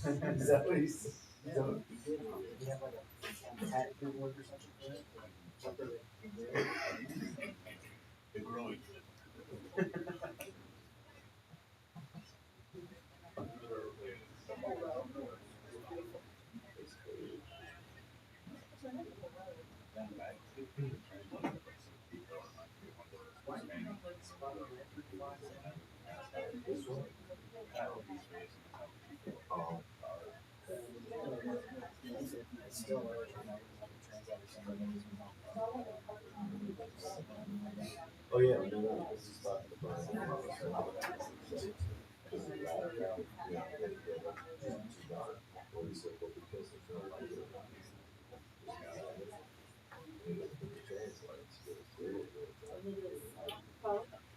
Is that what he's? Is that what he did? Did he have like a tattoo work or something for it? Something that It really Oh. It's still translator somebody. Oh yeah, we were just talking about.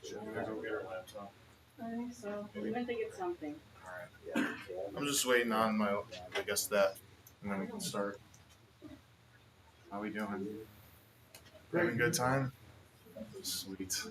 should we go get our laptop? I think so. We went to get something. Alright. I'm just waiting on my, I guess that, and then we can start. How we doing? Having a good time? Sweet.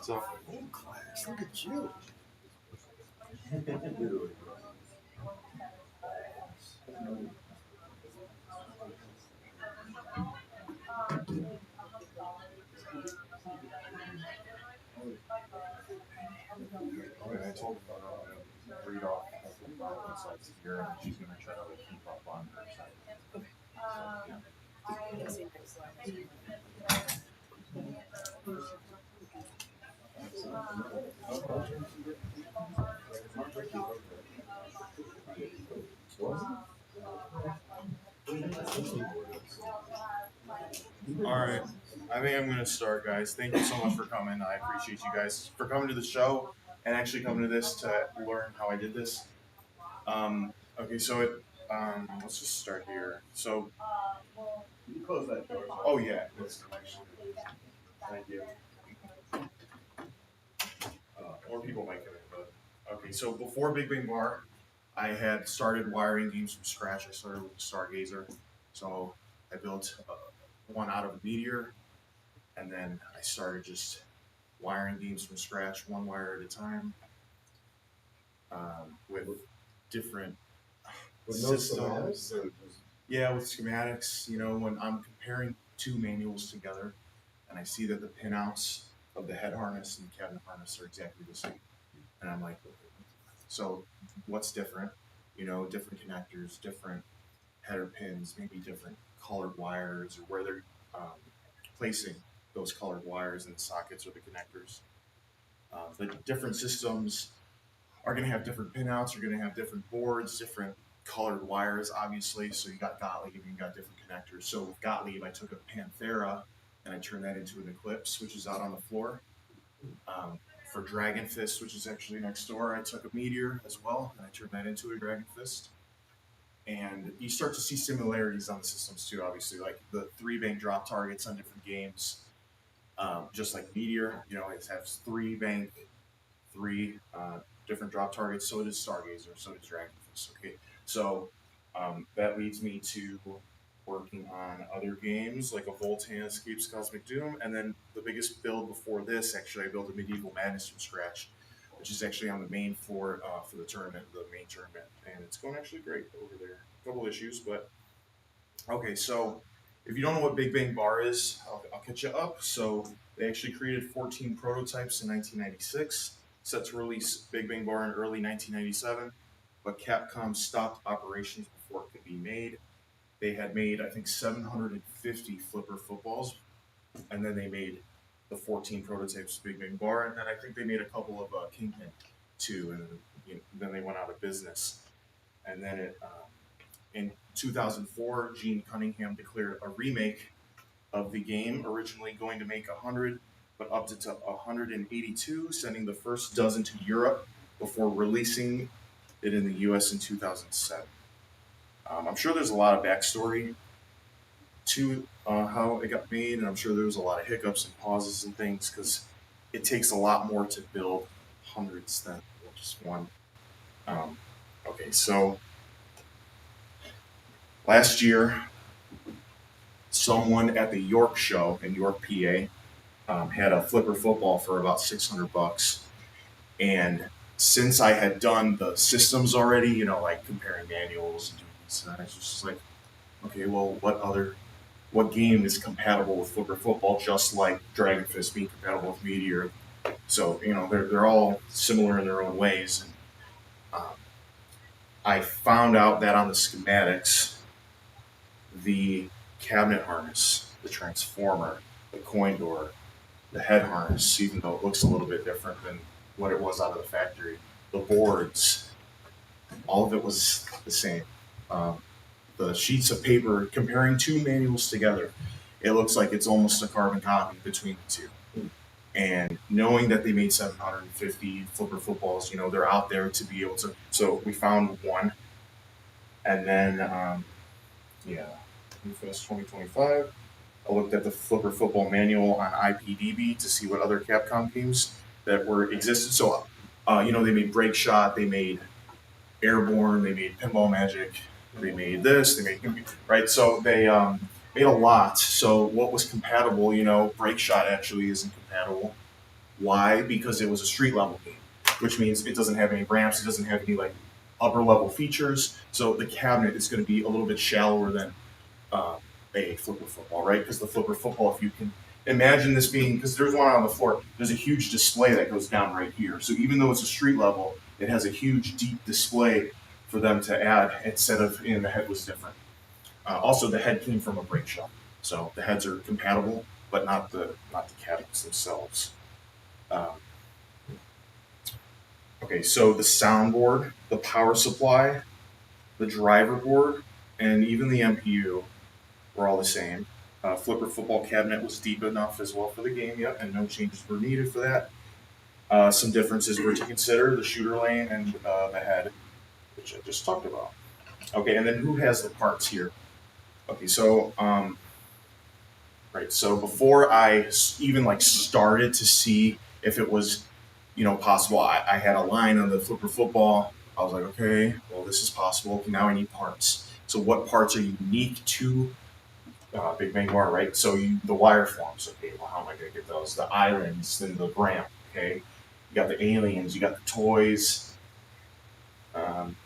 So, oh, class, look at you. Okay, I told her to read off the insights here, and she's going to try to keep up on her side. All right. I think I'm going to start, guys. Thank you so much for coming. I appreciate you guys for coming to the show and actually coming to this to learn how I did this. Okay, so let's just start here. So, You close that door. oh yeah, that's actually. Thank you. More people might come in, but okay. So before Big Bang Bar, I had started wiring games from scratch. I started with Stargazer, so I built one out of a meteor, and then I started just wiring games from scratch, one wire at a time, with different With no systems. schematics? Yeah, with schematics. You know, when I'm comparing two manuals together, and I see that the pinouts of the head harness and the cabinet harness are exactly the same, and I'm like, so what's different? You know, different connectors, different header pins, maybe different colored wires, or where they're placing those colored wires in the sockets or the connectors. The different systems are going to have different pinouts. You're going to have different boards, different colored wires, obviously. So you got Gottlieb and you got different connectors. So with Gottlieb, I took a Panthera and I turned that into an Eclipse, which is out on the floor. For Dragon Fist, which is actually next door, I took a Meteor as well and I turned that into a Dragon Fist. And you start to see similarities on the systems too, obviously, like the three bank drop targets on different games. Just like Meteor, you know, it has three bank, three different drop targets. So does Stargazer, so does Dragonfist. Okay, so that leads me to working on other games like a Voltan Escapes Cosmic Doom, and then the biggest build before this, actually, I built a Medieval Madness from scratch, which is actually on the main floor for the tournament, the main tournament, and it's going actually great over there. A couple issues, but okay, so If you don't know what Big Bang Bar is, I'll catch you up. So they actually created 14 prototypes in 1996, set to release Big Bang Bar in early 1997, but Capcom stopped operations before it could be made. They had made, I think, 750 flipper footballs, and then they made the 14 prototypes of Big Bang Bar, and then I think they made a couple of Kingpin too, and then they went out of business. And then in 2004, Gene Cunningham declared a remake of the game, originally going to make 100, but upped it to 182, sending the first dozen to Europe before releasing it in the US in 2007. I'm sure there's a lot of backstory to how it got made, and I'm sure there was a lot of hiccups and pauses and things because it takes a lot more to build hundreds than just one. Um, okay, so last year, someone at the York show in York, PA, had a flipper football for about $600, and since I had done the systems already, like comparing manuals and doing this, and I was just like, okay, well, what game is compatible with flipper football, just like Dragon Fist being compatible with Meteor? So they're all similar in their own ways, and um, I found out that on the schematics, the cabinet harness, the transformer, the coin door, the head harness, even though it looks a little bit different than what it was out of the factory, the boards, all of it was the same. Um, the sheets of paper, comparing two manuals together, it looks like it's almost a carbon copy between the two. And knowing that they made 750 flipper footballs, they're out there to be able to. So we found one, and then yeah, Fest 2025. I looked at the flipper football manual on IPDB to see what other Capcom games that were existed. So, they made Break Shot, they made Airborne, they made Pinball Magic, they made this, they made right. So they made a lot. So what was compatible? Break Shot actually isn't compatible. Why? Because it was a street level game, which means it doesn't have any ramps, it doesn't have any like upper level features. So the cabinet is going to be a little bit shallower than uh, a flipper football, right? Because the flipper football, if you can imagine this being, because there's one on the floor, there's a huge display that goes down right here. So even though it's a street level, it has a huge deep display for them to add instead of, the head was different. Also, the head came from a brake shop, so the heads are compatible, but not the cabinets themselves. Um, okay, so the soundboard, the power supply, the driver board, and even the MPU were all the same. Flipper football cabinet was deep enough as well for the game, yep, and no changes were needed for that. Some differences were to consider: the shooter lane and the head, which I just talked about. Okay, and then who has the parts here? Okay, so right, so before I even started to see if it was possible, I had a line on the flipper football. I was like, okay, well, this is possible. Okay, now I need parts. So what parts are unique to Big Bang Bar, right? So the wire forms. Okay, well, how am I going to get those? The islands, then the ramp. Okay, you got the aliens, you got the toys,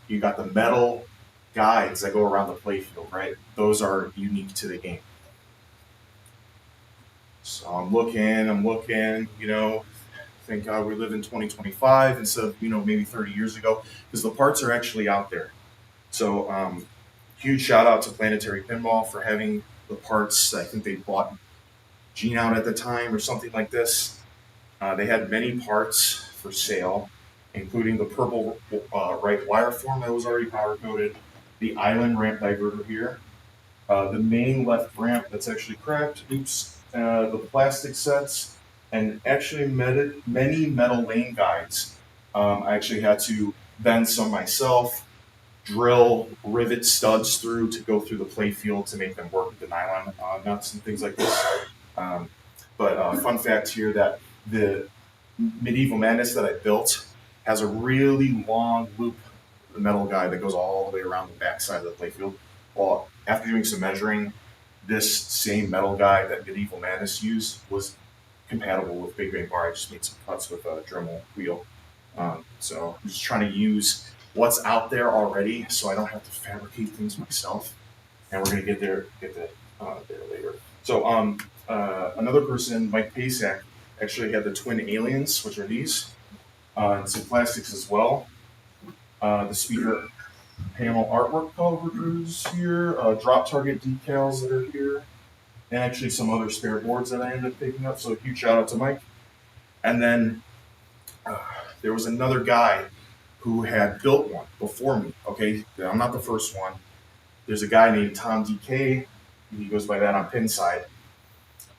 you got the metal guides that go around the playfield, right? Those are unique to the game. So I'm looking, thank God we live in 2025 instead of, maybe 30 years ago, because the parts are actually out there. So huge shout out to Planetary Pinball for having the parts. I think they bought Gene out at the time or something like this. They had many parts for sale, including the purple right wire form that was already power coded, the island ramp diverter here, the main left ramp that's actually cracked, the plastic sets, and actually many metal lane guides. I actually had to bend some myself, drill rivet studs through to go through the play field to make them work with the nylon nuts and things like this. But fun fact here that the Medieval Madness that I built has a really long loop, the metal guide that goes all the way around the backside of the playfield. Well, after doing some measuring, this same metal guide that Medieval Madness used was compatible with Big Bang Bar. I just made some cuts with a Dremel wheel. So I'm just trying to use what's out there already so I don't have to fabricate things myself. And we're going to get the there later. So another person, Mike Pasak, actually had the twin aliens, which are these, and some plastics as well. The speaker panel artwork overviews here, drop target decals that are here, and actually some other spare boards that I ended up picking up. So a huge shout out to Mike. And then there was another guy who had built one before me. Okay, I'm not the first one. There's a guy named Tom DK. He goes by that on Pinside,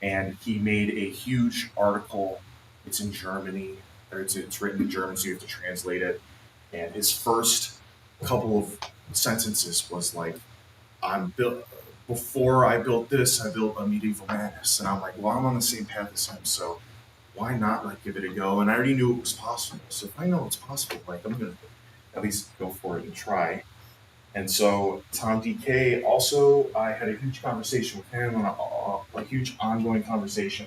and he made a huge article. It's in Germany, or it's written in German, so you have to translate it. And his first couple of sentences was like, "I'm built. Before I built this, I built a medieval madness." And I'm like, "Well, I'm on the same path as him, so why not like give it a go?" And I already knew it was possible. So if I know it's possible, like I'm gonna at least go for it and try. And so Tom DK also, I had a huge conversation with him, a huge ongoing conversation,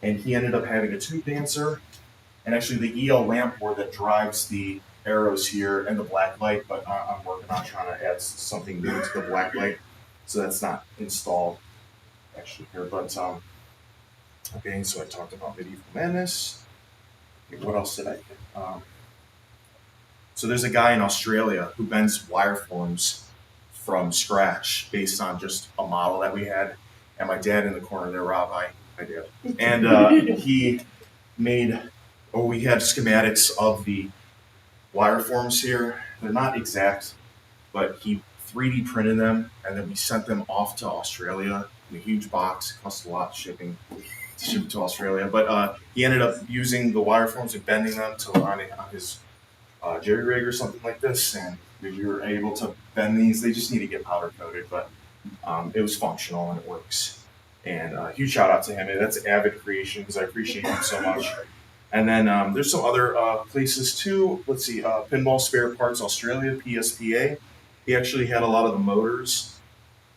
and he ended up having a tube dancer, and actually the EL lamp board that drives the arrows here and the black light. But I'm working on trying to add something new to the black light, so that's not installed actually here. But okay, so I talked about medieval madness. Okay, what else did I get? So there's a guy in Australia who bends wireforms from scratch based on just a model that we had. And my dad in the corner there, Rob, I did. And he made, we had schematics of the wireforms here. They're not exact, but he 3D printed them, and then we sent them off to Australia in a huge box. It cost a lot shipping to ship to Australia. But he ended up using the wireforms and bending them to on his jerry rig or something like this, and we were able to bend these. They just need to get powder coated, but it was functional and it works. And huge shout out to him. That's Avid Creations. I appreciate him so much. And then there's some other places too. Let's see, Pinball Spare Parts Australia, PSPA. He actually had a lot of the motors,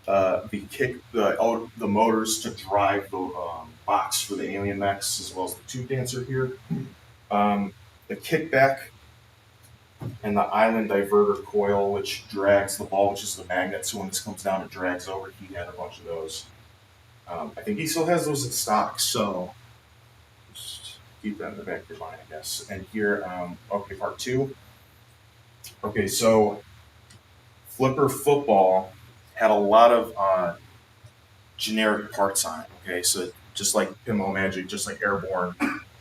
the motors to drive the box for the alien mechs, as well as the tube dancer here. The kickback and the island diverter coil, which drags the ball, which is the magnet. So when this comes down, it drags over. He had a bunch of those. I think he still has those in stock. So just keep that in the back of your mind, I guess. And here, okay, part two. Okay, so Flipper Football had a lot of generic parts on it. Okay, so just like Pinball Magic, just like Airborne,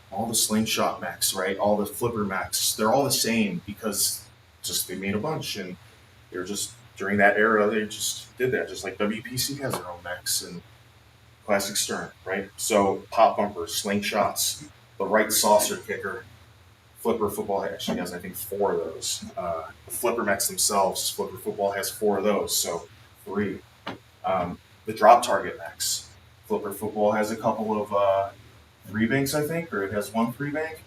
all the slingshot mechs, right? All the flipper mechs, they're all the same because just they made a bunch, and they were just during that era they just did that. Just like WPC has their own mechs and Classic Stern, right? So pop bumpers, slingshots, the right saucer kicker. Flipper Football actually has, I think, 4 of those. The flipper mechs themselves, Flipper Football has 4 of those, so 3. The drop target mechs, Flipper Football has a couple of 3 banks, I think, or it has 1 3 bank,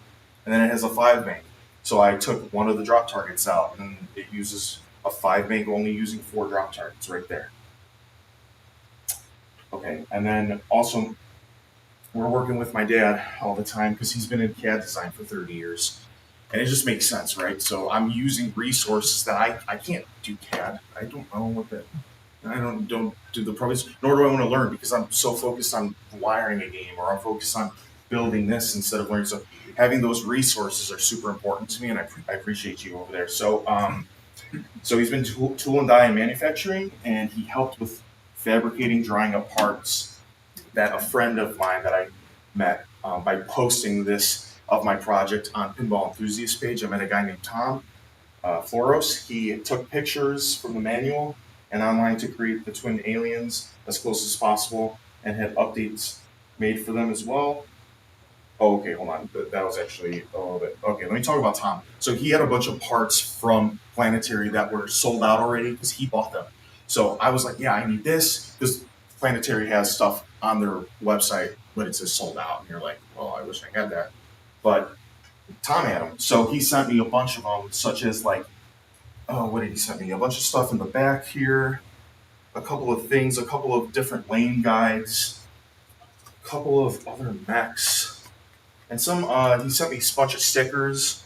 and then it has a 5 bank. So I took one of the drop targets out, and it uses a 5 bank only using 4 drop targets right there. Okay, and then also we're working with my dad all the time because he's been in CAD design for 30 years. And it just makes sense, right? So I'm using resources that I can't do CAD. I don't know what that. I don't do the programs, nor do I want to learn because I'm so focused on wiring a game, or I'm focused on building this instead of learning. So having those resources are super important to me, and I appreciate you over there. So so he's been tool and die and manufacturing, and he helped with fabricating, drying up parts that a friend of mine that I met by posting this of my project on Pinball Enthusiast page. I met a guy named Tom Floros. He took pictures from the manual and online to create the twin aliens as close as possible, and had updates made for them as well. Oh, okay, hold on. That was actually a little bit. Okay, let me talk about Tom. So he had a bunch of parts from Planetary that were sold out already because he bought them. So I was like, yeah, I need this, because Planetary has stuff on their website, but it says sold out. And you're like, well, I wish I had that. But Tom had them. So he sent me a bunch of them, such as like, oh, what did he send me? A bunch of stuff in the back here, a couple of things, a couple of different lane guides, a couple of other mechs, and some, he sent me a bunch of stickers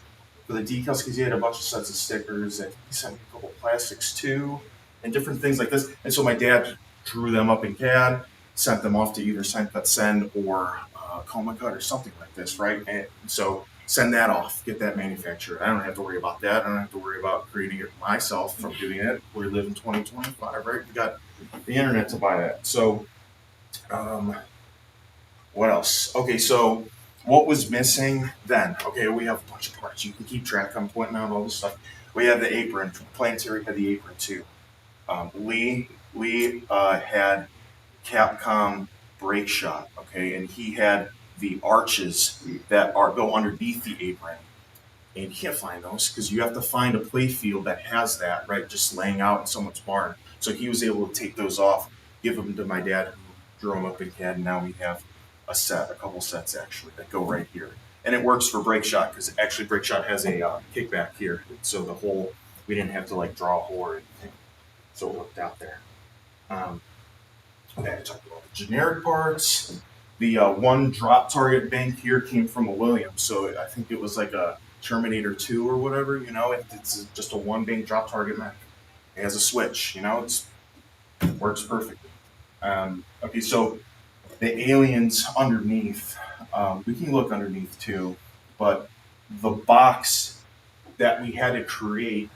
for the decals because he had a bunch of sets of stickers, and he sent me a couple of plastics too, and different things like this. And so my dad drew them up in CAD, sent them off to either Send Cut Send or Coma Cut or something like this, right? And so send that off, get that manufactured. I don't have to worry about that. I don't have to worry about creating it myself from doing it. We live in 2025, right? We got the internet to buy that. So, what else? Okay, so what was missing then? Okay, we have a bunch of parts. You can keep track. I'm pointing out all this stuff. We have the apron. Planetary had the apron too. Lee had Capcom brake shot, okay, and he had the arches that go underneath the apron. And you can't find those because you have to find a play field that has that, right, just laying out in someone's barn. So he was able to take those off, give them to my dad, who drew them up in CAD, and now we have a couple sets actually that go right here. And it works for brake shot because actually brake shot has a kickback here, so the hole, we didn't have to like draw a hole or anything, so it worked out there. Okay, I talked about the generic parts. The one drop target bank here came from a Williams, so I think it was like a Terminator 2 or whatever, you know, it's just a one bank drop target mech. It has a switch, you know, it works perfectly. Okay, so the aliens underneath, we can look underneath too, but the box that we had to create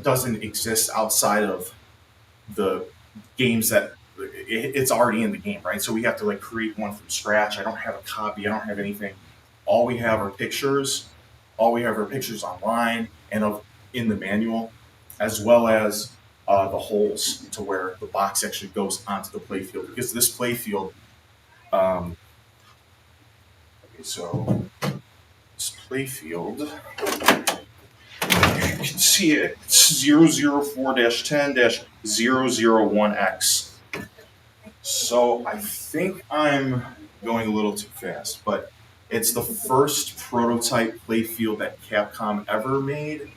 doesn't exist outside of the games that it's already in the game, right? So we have to like create one from scratch. I don't have a copy. I don't have anything. All we have are pictures. All we have are pictures online and in the manual, as well as the holes to where the box actually goes onto the playfield. Because this playfield, okay, so this playfield, you can see it. It's 004-10-001X. So I think I'm going a little too fast, but it's the first prototype playfield that Capcom ever made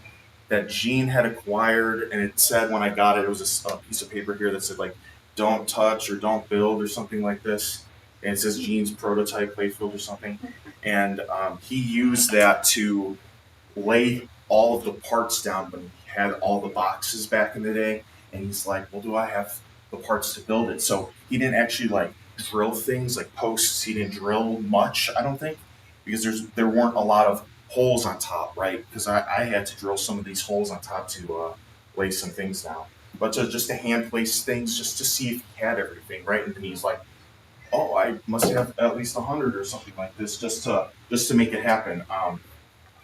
that Gene had acquired, and it said when I got it, it was a piece of paper here that said like, don't touch or don't build or something like this. And it says Gene's prototype playfield or something. And he used that to lay all of the parts down when he had all the boxes back in the day. And he's like, well, do I have the parts to build it? So he didn't actually like drill things like posts. He didn't drill much, I don't think, because there weren't a lot of holes on top, right? Because I had to drill some of these holes on top to lay some things down. But just to hand place things, just to see if he had everything, right? And then he's like, oh, I must have at least 100 or something like this just to make it happen.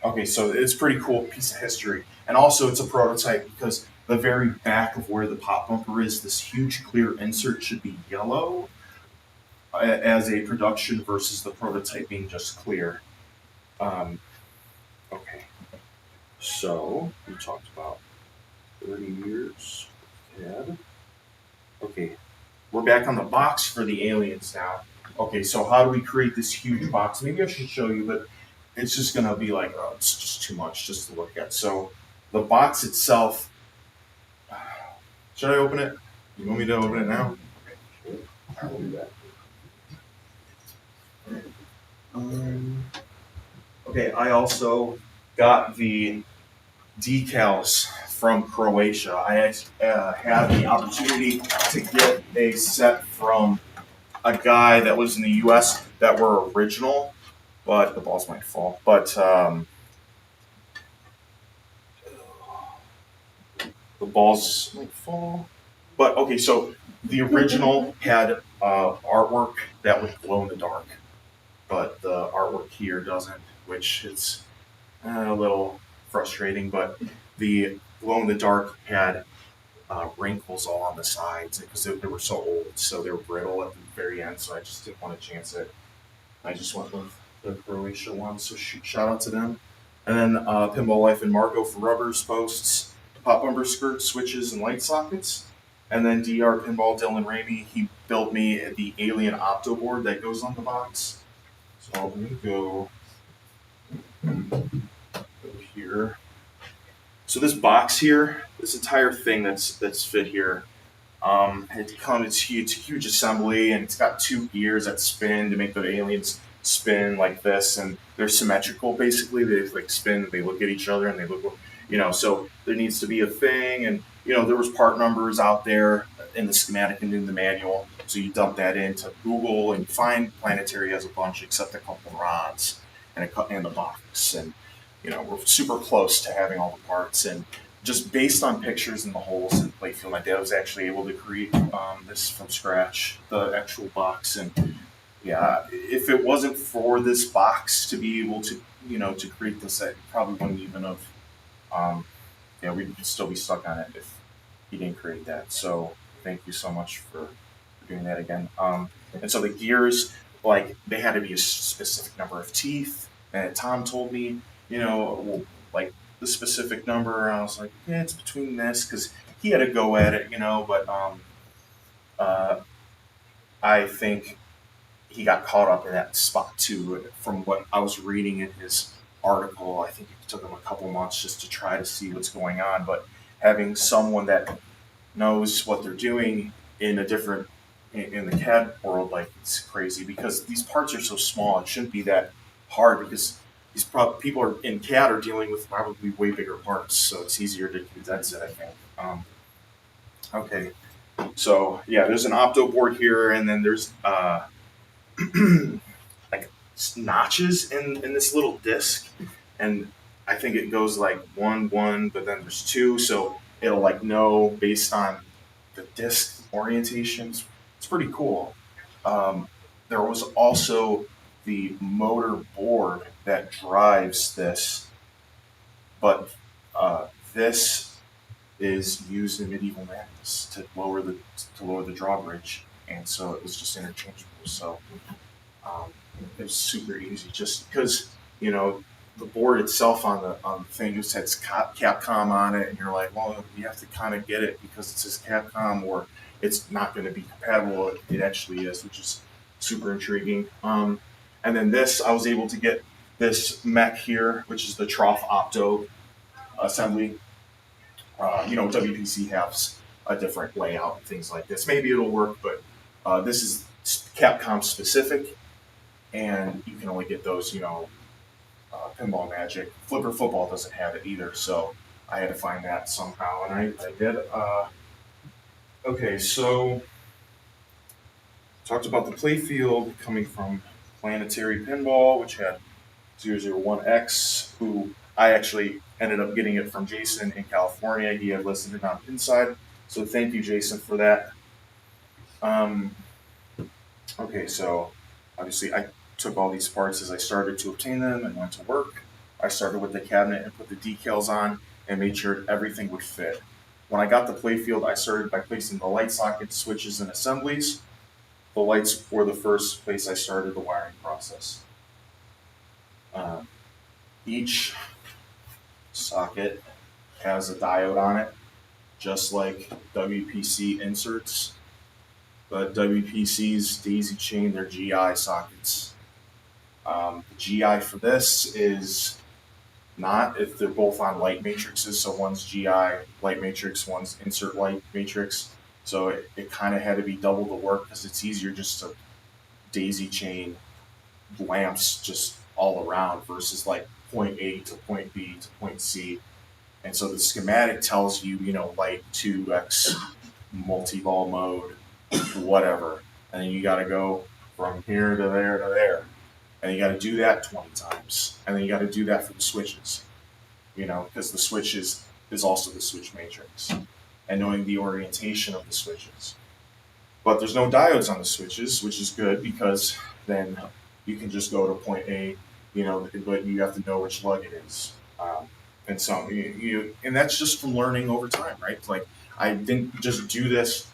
Okay, so it's a pretty cool piece of history. And also it's a prototype because the very back of where the pop bumper is, this huge clear insert should be yellow as a production versus the prototype being just clear. Okay, so we talked about 30 years. CAD. Okay, we're back on the box for the aliens now. Okay, so how do we create this huge box? Maybe I should show you, but it's just gonna be like, oh, it's just too much just to look at. So the box itself, should I open it? You want me to open it now? I will do that. Okay, I also got the decals from Croatia. I had the opportunity to get a set from a guy that was in the U.S. that were original, but the balls might fall. But the balls might fall. But okay, so the original had artwork that would glow in the dark, but the artwork here doesn't, which is a little frustrating. But the glow in the dark had wrinkles all on the sides because they were so old, so they were brittle at the very end. So I just didn't want to chance it. I just went with the Croatia one. So shout out to them. And then Pinball Life and Marco for rubbers, posts, pop bumper skirts, switches, and light sockets. And then DR Pinball Dylan Ramey, he built me the Alien Opto board that goes on the box. So I'm going to go here. So this box here, this entire thing that's fit here, it's a huge assembly, and it's got 2 gears that spin to make the aliens spin like this, and they're symmetrical basically. They like spin, they look at each other, and they look, So there needs to be a thing, and there was part numbers out there in the schematic and in the manual. So you dump that into Google and you find Planetary has a bunch except a couple rods and the box, and we're super close to having all the parts. And just based on pictures and the holes in the playfield, my dad was actually able to create this from scratch, the actual box. And yeah, if it wasn't for this box to be able to to create this, I probably wouldn't even have. We'd still be stuck on it if he didn't create that. So thank you so much for doing that again. And so the gears, like they had to be a specific number of teeth. And Tom told me, like the specific number. And I was like, yeah, it's between this because he had to go at it, But uh, I think he got caught up in that spot too. From what I was reading in his article, I think it took him a couple months just to try to see what's going on. But having someone that knows what they're doing in a different in the CAD world, like it's crazy because these parts are so small. It shouldn't be that hard because people are in CAD are dealing with probably way bigger parts, so it's easier to condense it. I think. Okay, so yeah, there's an opto board here, and then there's like notches in this little disc, and I think it goes like 1 1, but then there's 2, so it'll like know based on the disc orientations. It's pretty cool. There was also the motor board that drives this, but this is used in medieval madness to lower the drawbridge, and so it was just interchangeable. So um, it was super easy, just because the board itself on the thing just has Capcom on it, and you're like, well, you have to kind of get it because it says Capcom, or it's not going to be compatible. It actually is, which is super intriguing. And then I was able to get this mech here, which is the Trough Opto assembly. WPC has a different layout and things like this. Maybe it'll work, but this is Capcom specific, and you can only get those, Pinball Magic. Flipper Football doesn't have it either, so I had to find that somehow, and I did. Okay, so talked about the playfield coming from Planetary Pinball, which had 001X, who I actually ended up getting it from Jason in California. He had listed it on Inside, so thank you, Jason, for that. Okay, so obviously I took all these parts as I started to obtain them and went to work. I started with the cabinet and put the decals on and made sure everything would fit. When I got the playfield, I started by placing the light socket switches and assemblies. The lights were the first place I started the wiring process. Each socket has a diode on it, just like WPC inserts, but WPC's daisy chain their GI sockets. The GI for this is not if they're both on light matrices, so one's GI light matrix, one's insert light matrix. So it kind of had to be double the work because it's easier just to daisy chain lamps just all around versus like point A to point B to point C. And so the schematic tells you, light 2x multi-ball mode, whatever. And then you got to go from here to there to there. And you got to do that 20 times. And then you got to do that for the switches, because the switches is also the switch matrix. And knowing the orientation of the switches. But there's no diodes on the switches, which is good because then you can just go to point A, but you have to know which lug it is. And so and that's just from learning over time, right? Like I didn't just do this,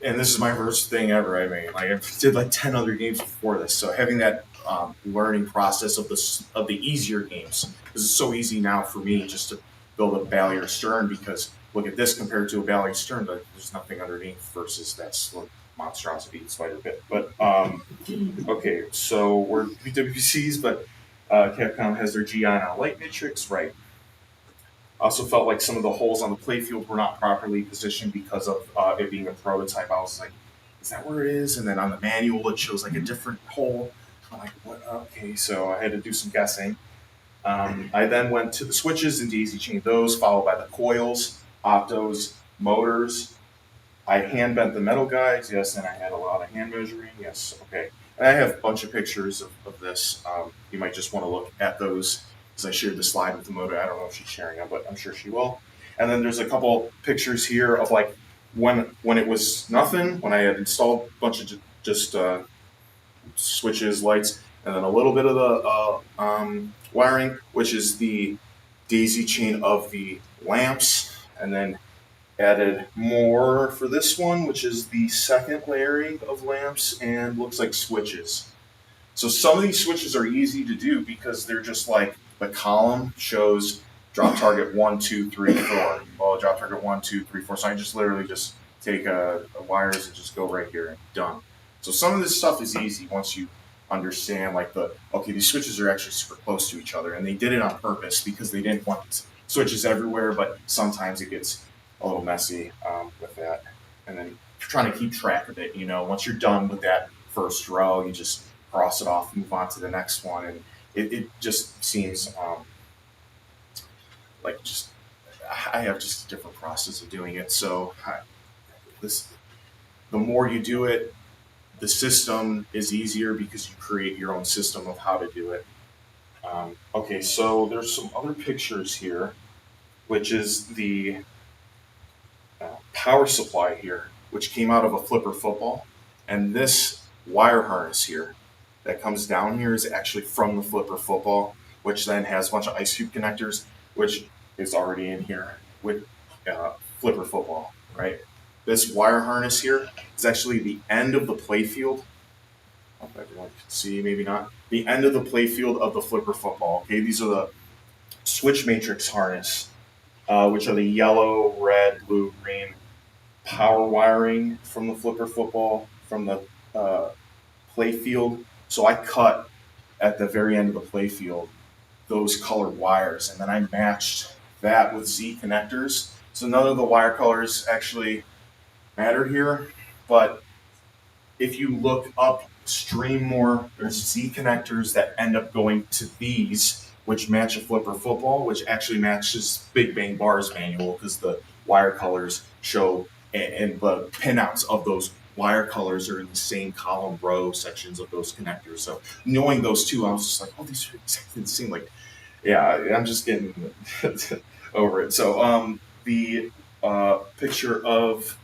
and this is my first thing ever. I mean, like I did like 10 other games before this, so having that learning process of the easier games, because it's so easy now for me just to build a Ballier Stern because look at this compared to a Ballier Stern, but there's nothing underneath versus that monstrosity spider bit. But okay, so we're WPCs, but Capcom has their GI on a light matrix, right? I also felt like some of the holes on the playfield were not properly positioned because of it being a prototype. I was like, is that where it is? And then on the manual, it shows like a different hole. I'm like, what? Okay, so I had to do some guessing. I then went to the switches and daisy chained those, followed by the coils, optos, motors. I hand bent the metal guides, yes, and I had a lot of hand measuring, yes, okay. And I have a bunch of pictures of this. You might just want to look at those because I shared the slide with the motor. I don't know if she's sharing them, but I'm sure she will. And then there's a couple pictures here of like when it was nothing, when I had installed a bunch of just switches, lights, and then a little bit of the wiring, which is the daisy chain of the lamps, and then added more for this one, which is the second layering of lamps and looks like switches. So some of these switches are easy to do because they're just like the column shows drop target 1, 2, 3, 4. Well, drop target 1, 2, 3, 4. So I just literally just take a wires and just go right here and done. So some of this stuff is easy once you understand like okay, these switches are actually super close to each other, and they did it on purpose because they didn't want switches everywhere, but sometimes it gets a little messy with that. And then trying to keep track of it, once you're done with that first row, you just cross it off, move on to the next one, and it just seems like just I have just a different process of doing it. So the more you do it, the system is easier because you create your own system of how to do it. Okay, so there's some other pictures here, which is the power supply here, which came out of a flipper football, and this wire harness here that comes down here is actually from the flipper football, which then has a bunch of ice cube connectors, which is already in here with flipper football, right? This wire harness here is actually the end of the play field. I hope everyone can see, maybe not. The end of the play field of the flipper football. Okay, these are the switch matrix harness, which are the yellow, red, blue, green power wiring from the flipper football, from the play field. So I cut at the very end of the play field those colored wires, and then I matched that with Z connectors. So none of the wire colors actually matter here, but if you look upstream more, there's Z connectors that end up going to these, which match a flipper football, which actually matches Big Bang Bar's manual because the wire colors show and the pinouts of those wire colors are in the same column row sections of those connectors. So knowing those two, I was just like, oh, these are exactly the same. Like, yeah, I'm just getting over it. So the picture of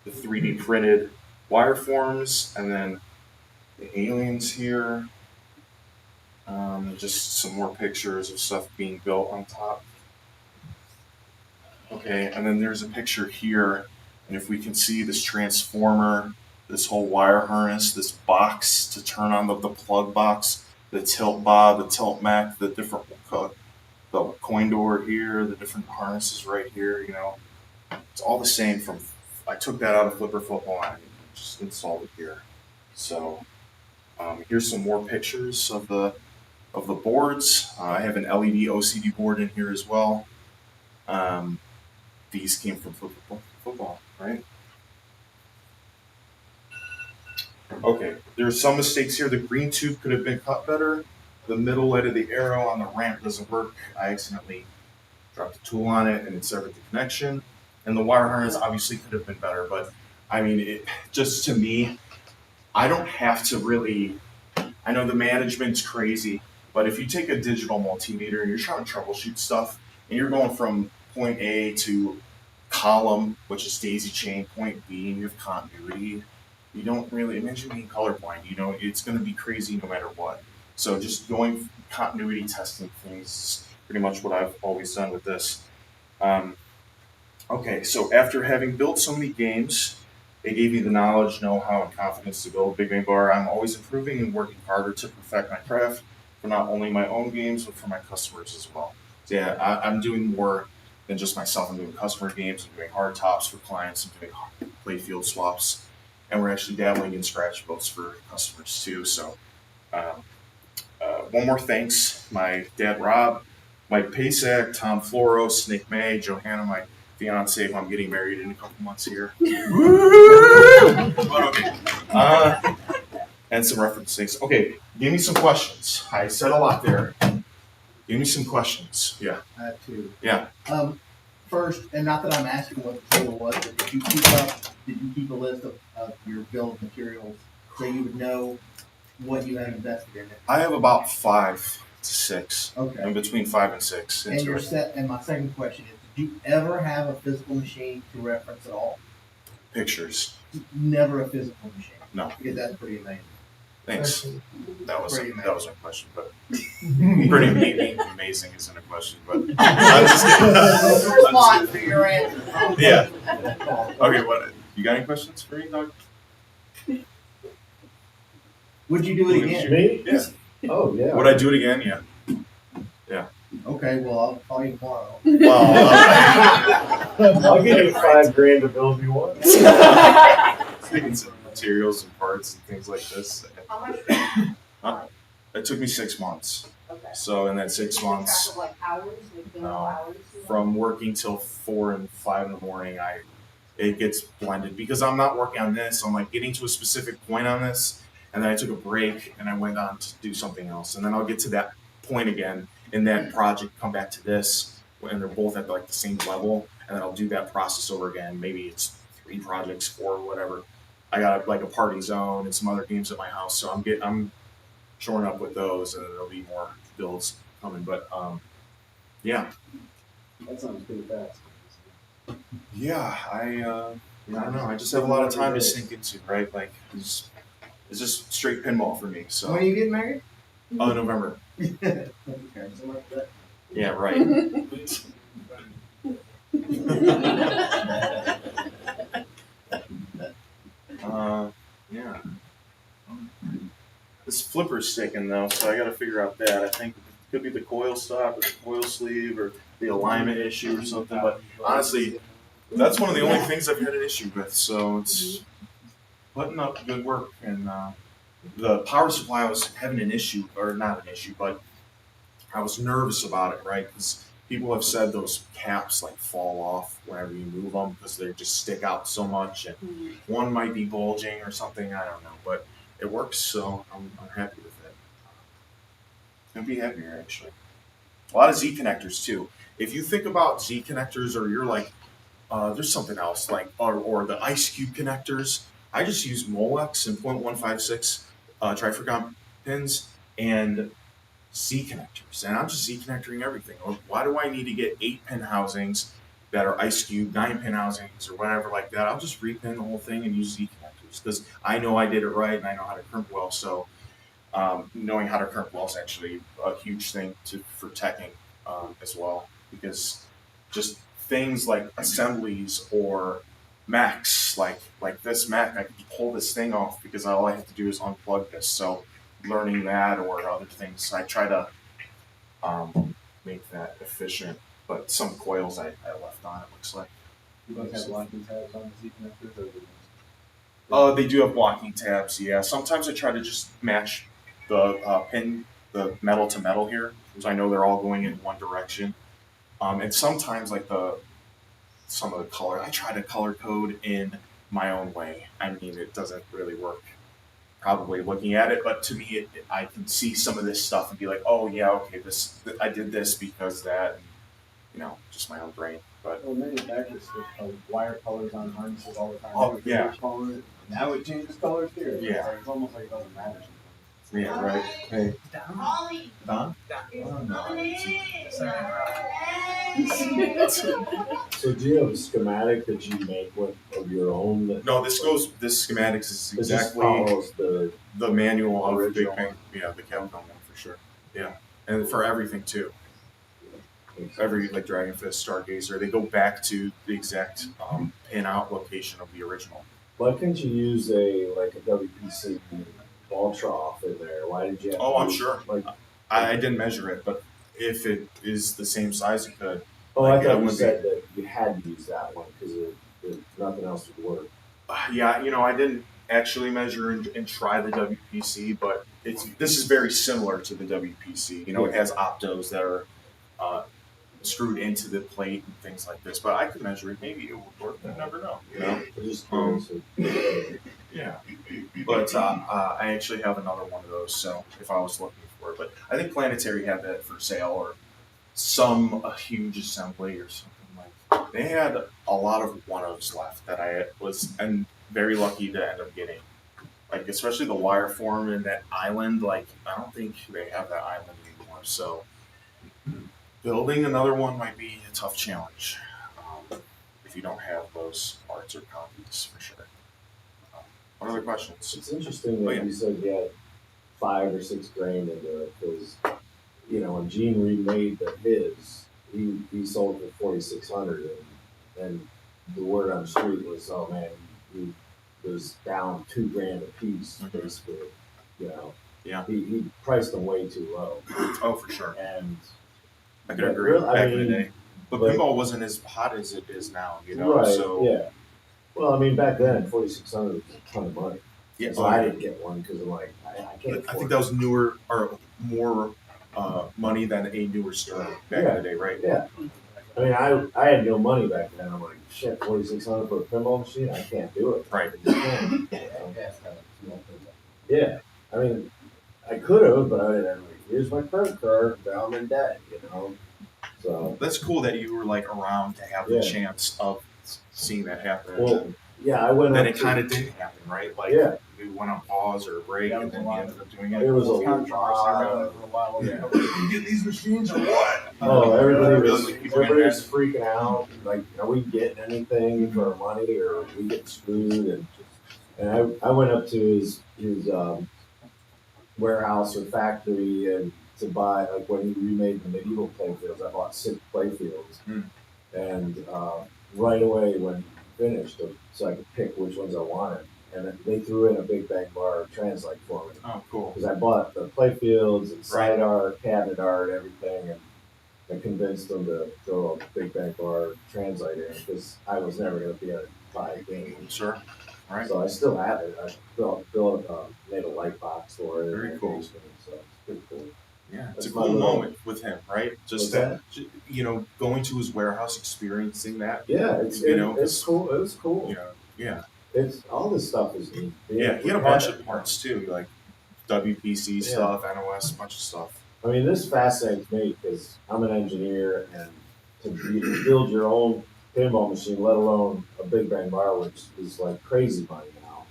the 3D printed wire forms, and then the aliens here. Just some more pictures of stuff being built on top. Okay, and then there's a picture here, and if we can see this transformer, this whole wire harness, this box to turn on the plug box, the tilt bob, the tilt mech, the different the coin door here, the different harnesses right here. It's all the same. I took that out of flipper football and just installed it here. So here's some more pictures of the boards. I have an LED OCD board in here as well. These came from football, right? Okay, there's some mistakes here. The green tube could have been cut better. The middle light of the arrow on the ramp doesn't work. I accidentally dropped the tool on it and it severed the connection. And the wire harness obviously could have been better, but I mean, just to me, I don't have to really. I know the management's crazy, but if you take a digital multimeter and you're trying to troubleshoot stuff, and you're going from point A to column, which is daisy chain, point B, and you have continuity, you don't really imagine being colorblind. It's going to be crazy no matter what. So just going continuity testing things is pretty much what I've always done with this. Okay, so after having built so many games, they gave me the knowledge, know-how, and confidence to build Big Bang Bar. I'm always improving and working harder to perfect my craft for not only my own games, but for my customers as well. So yeah, I'm doing more than just myself. I'm doing customer games, I'm doing hard tops for clients, I'm doing play field swaps, and we're actually dabbling in scratch builds for customers too. So one more thanks, my dad Rob, Mike Pasak, Tom Floro, Snake May, Johanna, my fiance, who I'm getting married in a couple months here. But okay. and some reference things. Okay, give me some questions. I said a lot there. Give me some questions. Yeah. I have two. Yeah. First, and not that I'm asking what the total was, but did you keep a list of your bill of materials so you would know what you had invested in it? I have about 5 to 6. Okay. I'm between 5 and 6. And your set. And my second question is: did you ever have a physical machine to reference at all? Pictures. Never a physical machine. No. Because that's pretty amazing. Thanks. That was Pretty a question, but pretty amazing isn't a question, but I'm just kidding. That's a response to your answer. Yeah. Okay. What? You got any questions for me, Doug? Would you do it again? Me? Yeah. Oh, yeah. Would I do it again? Yeah. Okay. Well, I'll call you tomorrow. Well, I'll give you $5,000 to build me one. taking some materials and parts and things like this. How much? It took me 6 months. Okay. So in that 6 months, Track of, like hours, like billable No. hours. from working till 4 and 5 in the morning, it gets blended because I'm not working on this. I'm like getting to a specific point on this, and then I took a break and I went on to do something else, and then I'll get to that point again in that project, come back to this, and they're both at like the same level, and then I'll do that process over again. Maybe it's 3 projects, 4, whatever. I got like a party zone and some other games at my house, so I'm shoring up with those, and there'll be more builds coming. But yeah. That sounds pretty fast. Yeah, I don't know. I just have a lot of time to sink into, right? Like it's just straight pinball for me. So When are you getting married? November. Okay. Yeah, right. Yeah. This flipper's sticking though, so I got to figure out that. I think it could be the coil stop or the coil sleeve or the alignment issue or something. But honestly, that's one of the only things I've had an issue with. So it's putting up good work. And the power supply, I was having an issue, or not an issue, but I was nervous about it, right? Because people have said those caps like fall off whenever you move them because they just stick out so much, and one might be bulging or something. I don't know, but it works, so I'm happy with it. Gonna be happier actually. A lot of Z connectors too. If you think about Z connectors, or you're like, there's something else like, or the Ice Cube connectors. I just use Molex and .156 Trifurcon pins and Z connectors, and I'm just Z connectoring everything. Why do I need to get 8-pin housings that are Ice Cube, 9-pin housings, or whatever like that? I'll just repin the whole thing and use Z connectors because I know I did it right and I know how to crimp well. So knowing how to crimp well is actually a huge thing for teching as well, because just things like assemblies or Macs, like this Mac, I can pull this thing off because all I have to do is unplug this. So learning that or other things, I try to make that efficient. But some coils I left on, it looks like. You guys have locking tabs on the Z connectors? They do have blocking tabs, yeah. Sometimes I try to just match the pin, the metal to metal here, so I know they're all going in one direction. And sometimes like some of the color, I try to color code in my own way. I mean, it doesn't really work probably looking at it, but to me, I can see some of this stuff and be like, oh yeah, okay, I did this because that, and, just my own brain. But Well, manufacturers put wire colors on harnesses all the time. Oh, yeah. Now it changes colors here. Yeah. It's almost like it doesn't matter. yeah, right. Hey, Don? Oh, no. So do you have a schematic that you make of your own? No, this schematics is This just exactly follows the the manual of Big original Ping. Yeah, the Capcom one for sure. Yeah, and for everything too. Every like Dragon Fist, Stargazer, they go back to the exact pin out location of the original. Why couldn't you use a WPC ball trough in there? Why did you have Oh, to I'm use, sure. Like, I didn't measure it, but if it is the same size, it could. oh, Like, I it thought you would said that you had to use that one because nothing else would work. Yeah, I didn't actually measure and try the WPC, but this is very similar to the WPC. It has optos that are screwed into the plate and things like this. But I could measure it. Maybe it would work. You never know. I just curious. Yeah, but I actually have another one of those. So if I was looking for it, but I think Planetary had that for sale or some a huge assembly or something like. They had a lot of one-ofs left that I was and very lucky to end up getting. Like especially the wire form and that island. Like I don't think they have that island anymore. So building another one might be a tough challenge if you don't have those parts or copies for sure. What other questions? It's interesting that Oh, yeah. you said you had 5 or 6 grand into it because, you know, when Gene remade his, he sold for 4,600, and the word on the street was, oh man, he was down 2 grand a piece Mhm. basically. You know, Yeah. he priced them way too low, Oh, for sure. and I could but agree. really, Back in the mean, day, but pinball wasn't as hot as it is now. You know, right? so Yeah. Well, I mean, back then 4,600 was a ton of money. yeah. So I didn't get one because I'm like, I can't. I think that was newer or more money than a newer Stern back in the day, right? Yeah. I mean, I had no money back then. I'm like, shit, 4,600 for a pinball machine? I can't do it. Right. I just can't. Yeah. I mean, I could have, but I'm like, here's my credit card. Now I'm in debt, you know? So. That's cool that you were like around to have the Yeah. chance of seeing that happen. Well, yeah, I went then up it kind of did happen, right? Like Yeah. we went on pause or a break, and then we ended up doing it. It was a Controversy lot around it of, for a while. Yeah. You get these machines or what? oh, everybody Really, was, like, people everybody get was freaking out. Like, are we getting anything for our money, or are we getting screwed? And I went up to his warehouse or factory and to buy, like when he remade the medieval playfields, I bought 6 playfields. Hmm. And right away when he finished, so I could pick which ones I wanted. And they threw in a big bang bar translate for me. Oh, cool. Because I bought the playfields and side Right. art, cabinet art, everything, and I convinced them to throw a big bang bar translate in because I was never going to be able to buy a game. Sure. Right. So I still have it. I built made a light box for it. Very in my cool. basement, so it's pretty cool. Yeah, it's That's a my cool little- moment with him, right? Just What's you know, going to his warehouse, experiencing that. Yeah, it's cool. It was cool. You know, yeah. It's all this stuff is neat. Yeah, he had a bunch of parts too, like WPC Yeah. stuff, NOS, a bunch of stuff. I mean, this fascinates me because I'm an engineer, and to build your own pinball machine, let alone a big bang bar, which is like crazy money now,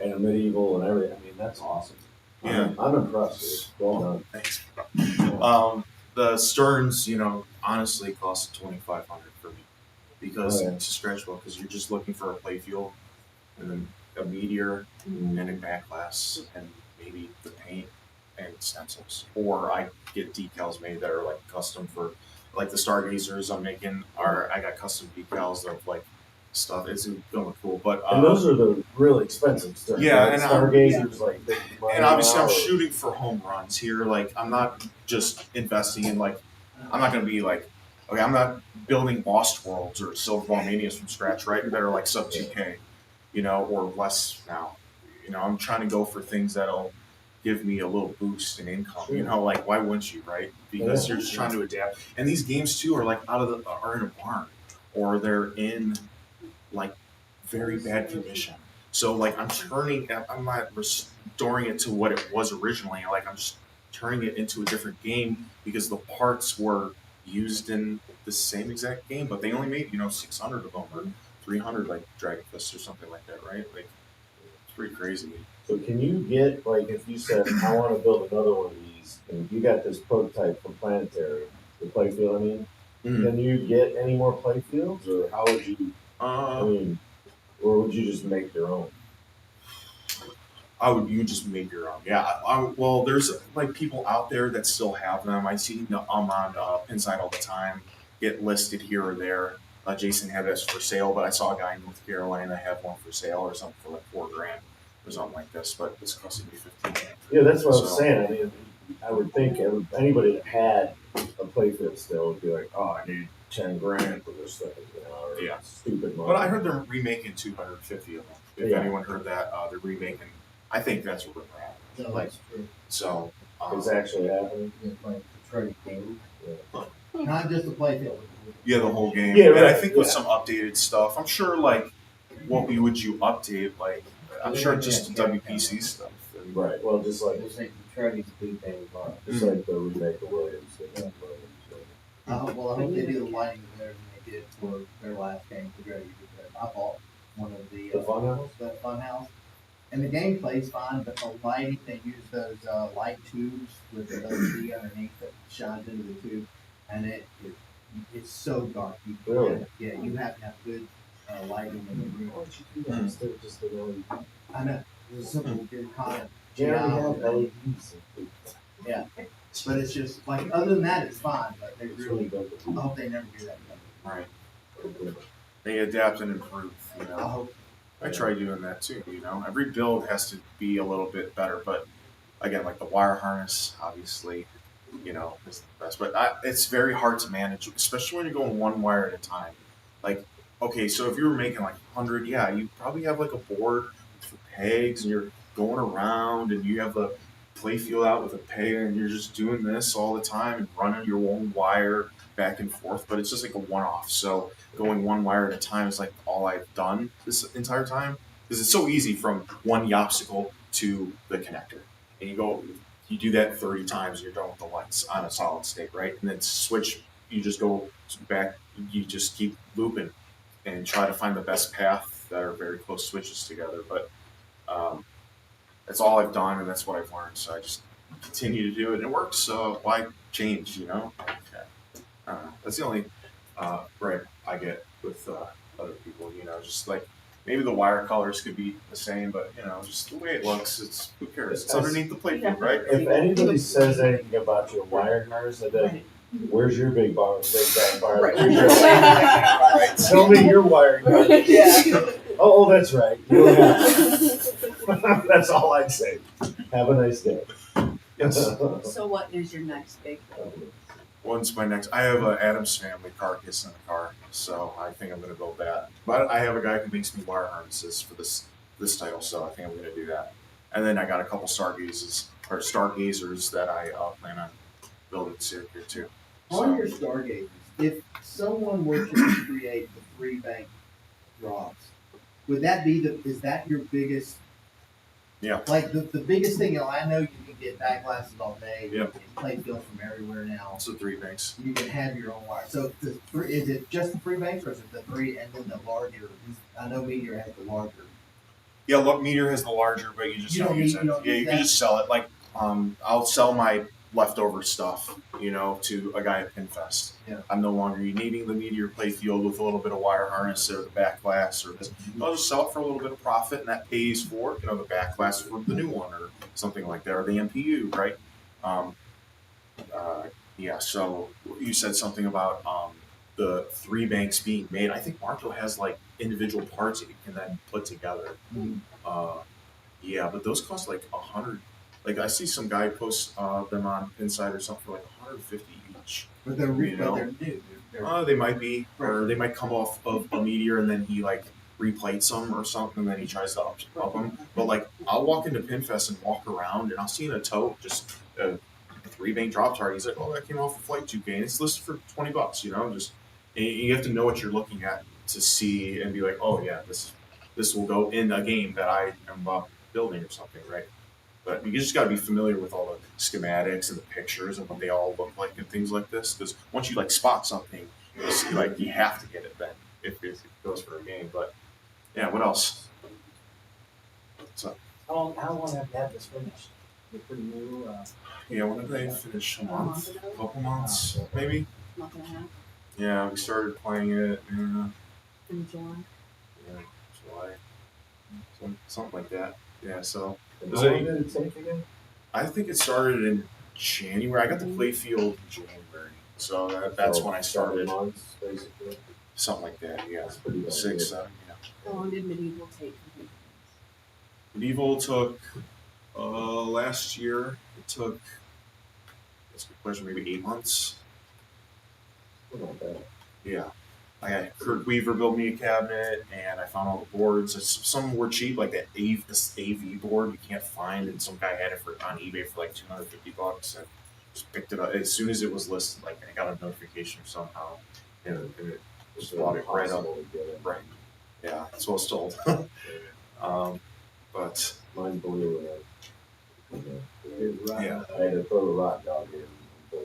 and a medieval and everything. I mean, that's awesome. Yeah. I'm impressed. Dude. Well done. Thanks. Yeah. The Sterns, you know, honestly cost $2,500 for me because Oh, yeah. it's a stretch goal because you're just looking for a playfield and then a meteor Mm. and a back glass and maybe the paint and stencils. Or I get decals made that are like custom for like the Stargazers I'm making are I got custom decals of like stuff. It's gonna look cool. But And those are the really expensive stars. Yeah, Like and Stargazers, like big money and obviously I'm now, or- shooting for home runs here. Like I'm not just investing in like I'm not gonna be like okay, I'm not building Lost Worlds or Silver Ball Manias from scratch, right? That are like sub 2K, you know, or less now. You know, I'm trying to go for things that'll give me a little boost in income. You know, like why wouldn't you, right? Because Yeah. you're just trying to adapt. And these games too are like are in a barn or they're in like very bad condition. So like I'm not restoring it to what it was originally. Like I'm just turning it into a different game because the parts were used in the same exact game, but they only made 600 of them or 300 like Dragon Fist or something like that, right? Like it's pretty crazy. So can you get, like, if you said, I want to build another one of these, and you got this prototype from Planetary, the playfield, I mean, can you get any more playfields, or how would you, I mean, or would you just make your own? You just make your own. Yeah. Well, there's like people out there that still have them. I see them on Pinside all the time, get listed here or there. Jason had this for sale, but I saw a guy in North Carolina have one for sale or something for like $4,000 or something like this. But this costed me $15,000. Yeah, that's what I was So- saying. I mean, I would think anybody that had a playfield still would be like, oh, I need 10 grand for this thing, or Yeah. stupid money. But I heard they're remaking 250 of them. If Yeah. anyone heard that, they're remaking. I think that's what we're at. No, that's true. So. It's actually happening. It's like a trade game. Yeah. Not just the playfield. Yeah, the whole game. Yeah, And I right, think with yeah. some updated stuff, I'm sure like what would you update? Like I'm sure just WPC stuff. And, Right, well, just like, Just like the Trevi's big thing, just like the remake of Williams. I hope they do the lighting better than they did for their last game for Grady, because I bought one of the. The Funhouse? The Funhouse. And the gameplay's fine, but the lighting, they use those, light tubes with the LED underneath that shines into the tube, and it's so dark. Really? Yeah, you have to have good, lighting in the room. Why don't you do that instead of just the LED? I know, it's a simple, good comment. Generally have LEDs. Yeah, but it's just, like, other than that, it's fine, but they It's really, really I hope they never do that again. right. good. They adapt and improve, you I know. hope, I try doing that too, you know. Every build has to be a little bit better, but again, like the wire harness, obviously, you know, is the best. But it's very hard to manage, especially when you're going one wire at a time. Like, okay, so if you were making like 100, yeah, you probably have like a board for pegs, and you're going around, and you have the play field out with a peg, and you're just doing this all the time and running your own wire back and forth. But it's just like a one-off. So going one wire at a time is like all I've done this entire time, because it's so easy from one obstacle to the connector, and you do that 30 times, you're done with the lights on a solid state, right? And then switch, you just go back, you just keep looping and try to find the best path that are very close switches together. But that's all I've done, and that's what I've learned. So I just continue to do it, and it works. So why change? You know, that's the only gripe I get with other people. You know, just like maybe the wire colors could be the same, but you know, just the way it looks, it's who cares? It's underneath the plate, right? If anybody says anything about your wire harness, then where's your big bar, big backfire? Right. Where's your Right. Tell me your wiring harness. Yeah. Oh, that's right. You don't have it. That's all I'd say. Have a nice day. Yes. So what is your next big thing? Once my next, I have a Adams Family carcass in the car, so I think I'm gonna build that. But I have a guy who makes me wire harnesses for this title, so I think I'm gonna do that. And then I got a couple stargazers that I plan on building soon here too. on your stargazers, if someone were to create the 3 bank drops, would that be is that your biggest? Yeah. Like the biggest thing, you know, I know you can get back glasses all day. Yep. And play fields from everywhere now. Also 3 banks. You can have your own wire. So is it just the 3 banks, or is it the 3 and then the larger? I know Meteor has the larger. Yeah, look, Meteor has the larger, but you just don't use it. Yeah, you can just sell it. Like, I'll sell my leftover stuff, you know, to a guy at Pinfest. Yeah. I'm no longer needing the Meteor play field with a little bit of wire harness or the back glass or this. I'll just sell it for a little bit of profit, and that pays for, you know, the back glass for the new one or something like that, or the MPU, right? Yeah. So you said something about the 3 banks being made. I think Marco has like individual parts that you can then put together. Yeah, but those cost like 100. Like I see some guy post them on Pinside or something for like 150 each. But they're You know? but they're new. They're, They might be, or they might come off of a Meteor and then he like replates them or something, and then he tries to up them. But like I'll walk into Pinfest and walk around, and I'll see in a tote just a 3 bank drop target. He's like, "Oh, that came off of Flight 2K, and it's listed for $20." You know, just and you have to know what you're looking at to see and be like, "Oh yeah, this will go in a game that I am building or something," right? But you just got to be familiar with all the schematics and the pictures and what they all look like and things like this. Because once you like spot something, it's like you have to get it then if it goes for a game. But yeah, what else? So How long have you had this finished? You're pretty new. yeah, when did they finish? A month? ago? A couple months, maybe. Month and a half Yeah, we started playing it in in July. July, something like that. Yeah, so And Was how long it- did it take again? I think it started in January. I got the play field in January, so that's So when I 7 started. months, basically. Something like that. Yeah, That's pretty darn 6, good. 7. Yeah. How long did medieval take? Medieval took last year. It took. That's a good question. Maybe 8 months. Something like that. Yeah. I had Kurt Weaver build me a cabinet, and I found all the boards. Some were cheap, like this AV board you can't find, and some guy had it on eBay for like $250, and just picked it up as soon as it was listed. Like I got a notification somehow, and it It's just bought it right up. impossible to get it. Right. Yeah, that's what I was told. But Mine blue and yeah, I had to throw the rock dog in.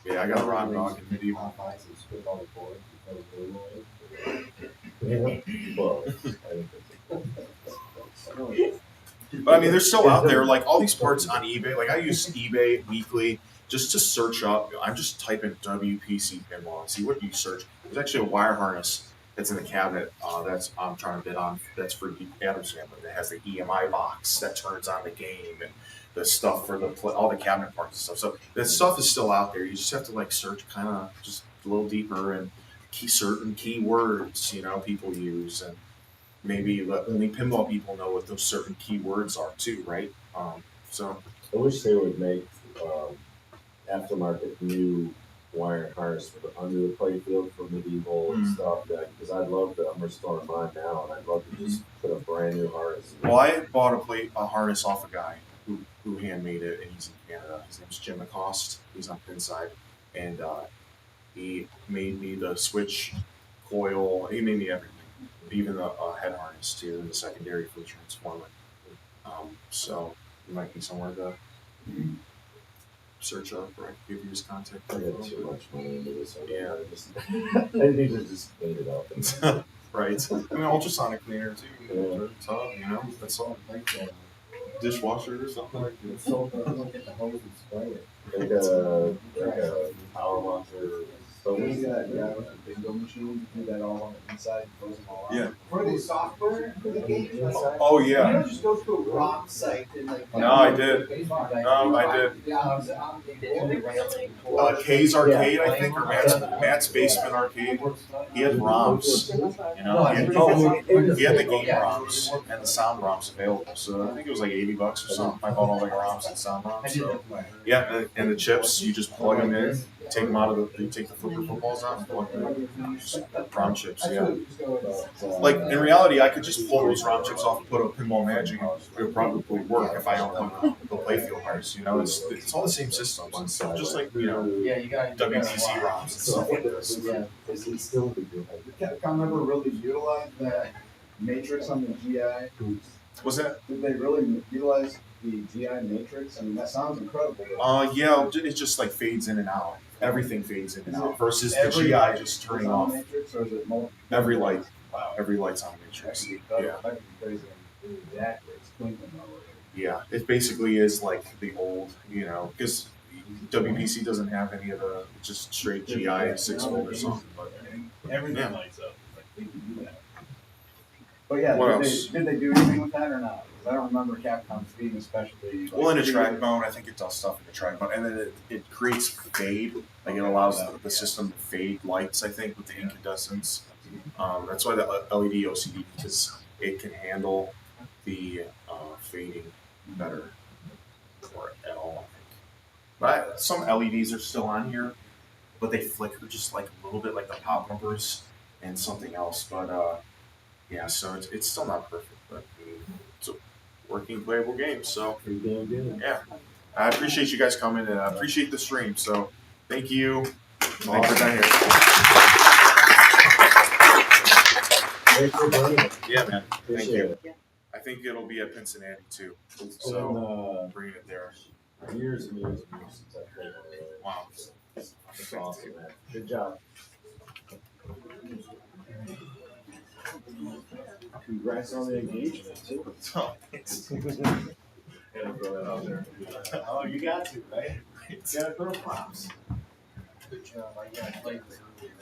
yeah, I got a rock dog in medieval. Yeah. Well, But I mean, they're still out there. Like all these parts on eBay. Like I use eBay weekly just to search up. I'm just typing WPC pinball and see what you search. There's actually a wire harness that's in the cabinet. That's I'm trying to bid on. That's for Adam's family. That has the EMI box that turns on the game and the stuff for all the cabinet parts and stuff. So that stuff is still out there. You just have to like search kind of just a little deeper and certain keywords people use and maybe only pinball people know what those certain keywords are too, right? So I wish they would make aftermarket new wire harness for under the playfield for medieval and stuff. Because I'd love to. I'm restoring mine now, and I'd love to just put a brand new harness. Well, I bought a harness off a guy who handmade it, and he's in Canada. His name's Jim Acost. He's on Pinside, and he made me the switch coil. He made me everything, even the head harness too, and the secondary for the transformer. So it might be somewhere to search up or I can give you his contact. I got too much money into this. Yeah. I need to just clean it up. Right. I mean, ultrasonic cleaner too. Tub, that's all. Dishwasher or something like that. So look at the hose and spray it. Like a power washer. So we got, a bingo machine, do that all on the inside, close them all out. Yeah. For the software for the game, Oh you yeah. don't just go to a ROM site and like. No, I did. No, I did. Yeah, I was Kay's Arcade, I think, or Matt's Basement Arcade. He had ROMs. He had the game ROMs and the sound ROMs available. So I think it was like $80 or something. I bought all the ROMs and sound ROMs. So yeah, and the chips, you just plug them in, take them out of you take the flipper footballs out, plug them in. ROM chips, yeah. Like in reality, I could just pull those ROM chips off and put a Pinball Magic, and it would probably work if I don't put the playfield parts. It's all the same systems, just like Yeah, you got WTC ROMs and stuff like this. Yeah. Is it still the good? Capcom never really utilized that matrix on the GI. Was that? Did they really utilize the GI matrix? I mean, that sounds incredible. Yeah, it just like fades in and out. Everything fades in and out versus the Every GI just turning off. Matrix, or is it multiple? Every light. Wow. Every light's on the matrix. Yeah. That would be crazy. Exactly. It's twinkling over Yeah, it basically is like the old, because WPC doesn't have any of the just straight GI 6-volt or something. But Everything Yeah. lights up. Like, they can do that. But yeah, What did else? they do anything with that or not? Because I don't remember Capcom being especially. well, in a track mode, I think it does stuff in the track mode, and then it creates fade. Like it allows the system to fade lights. I think with the incandescence. That's why the LED OCD, because it can handle the fading better or at all. I think. But some LEDs are still on here, but they flicker just like a little bit, like the pop bumpers and something else. But yeah, so it's still not perfect, but it's a working, playable game. So Pretty damn good. yeah, I appreciate you guys coming, and I appreciate the stream. So thank you. Thanks for being here. Thanks for bringing it. Yeah, man. Thank Appreciate you. it. I think it'll be at Cincinnati too. It's So bringing it there. been years and years and years since I've played one of those. Wow. That's awesome, man. Good job. Congrats on the engagement too. So, thanks. Gotta throw that out there. Oh, you got to, right? You gotta throw props. Good job. I played this earlier.